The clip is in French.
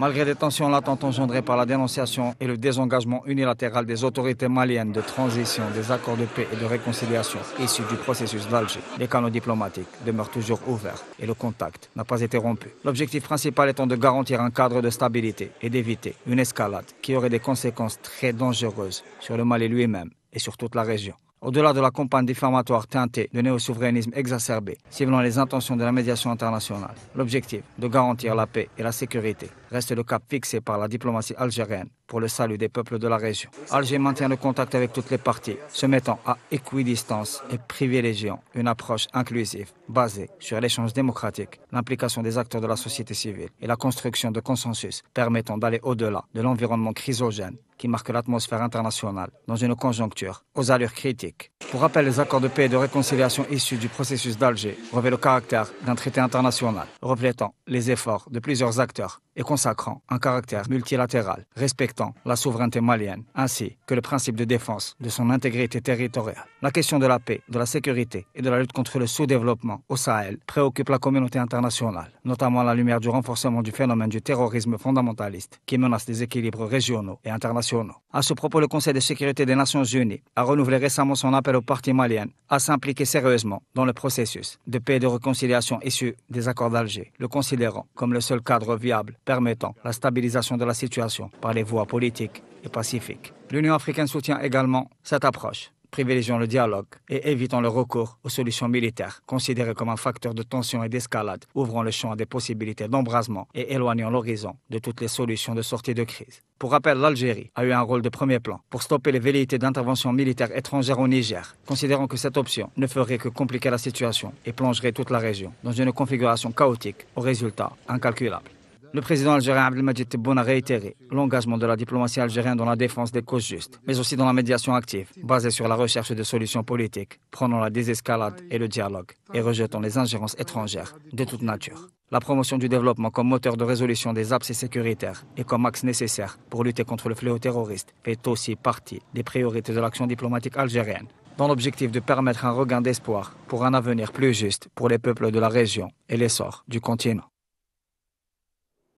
Malgré des tensions latentes engendrées par la dénonciation et le désengagement unilatéral des autorités maliennes de transition des accords de paix et de réconciliation issus du processus d'Alger, les canaux diplomatiques demeurent toujours ouverts et le contact n'a pas été rompu. L'objectif principal étant de garantir un cadre de stabilité et d'éviter une escalade qui aurait des conséquences très dangereuses sur le Mali lui-même et sur toute la région. Au-delà de la campagne diffamatoire teintée de néo-souverainisme exacerbé, ciblant les intentions de la médiation internationale, l'objectif de garantir la paix et la sécurité reste le cap fixé par la diplomatie algérienne pour le salut des peuples de la région. Alger maintient le contact avec toutes les parties, se mettant à équidistance et privilégiant une approche inclusive basée sur l'échange démocratique, l'implication des acteurs de la société civile et la construction de consensus permettant d'aller au-delà de l'environnement chrysogène qui marque l'atmosphère internationale dans une conjoncture aux allures critiques. Pour rappel, les accords de paix et de réconciliation issus du processus d'Alger revêtent le caractère d'un traité international, reflétant les efforts de plusieurs acteurs et consacrant un caractère multilatéral, respectant la souveraineté malienne, ainsi que le principe de défense de son intégrité territoriale. La question de la paix, de la sécurité et de la lutte contre le sous-développement au Sahel préoccupe la communauté internationale, notamment à la lumière du renforcement du phénomène du terrorisme fondamentaliste qui menace les équilibres régionaux et internationaux. À ce propos, le Conseil de sécurité des Nations Unies a renouvelé récemment son appel aux parties maliennes à s'impliquer sérieusement dans le processus de paix et de réconciliation issu des accords d'Alger, le considérant comme le seul cadre viable permettant la stabilisation de la situation par les voies politiques et pacifiques. L'Union africaine soutient également cette approche, privilégiant le dialogue et évitant le recours aux solutions militaires, considérées comme un facteur de tension et d'escalade, ouvrant le champ à des possibilités d'embrasement et éloignant l'horizon de toutes les solutions de sortie de crise. Pour rappel, l'Algérie a eu un rôle de premier plan pour stopper les velléités d'intervention militaire étrangère au Niger, considérant que cette option ne ferait que compliquer la situation et plongerait toute la région dans une configuration chaotique aux résultats incalculables. Le président algérien Abdelmadjid Tebboune a réitéré l'engagement de la diplomatie algérienne dans la défense des causes justes, mais aussi dans la médiation active, basée sur la recherche de solutions politiques, prônant la désescalade et le dialogue, et rejetant les ingérences étrangères de toute nature. La promotion du développement comme moteur de résolution des abcès sécuritaires et comme axe nécessaire pour lutter contre le fléau terroriste fait aussi partie des priorités de l'action diplomatique algérienne, dans l'objectif de permettre un regain d'espoir pour un avenir plus juste pour les peuples de la région et l'essor du continent.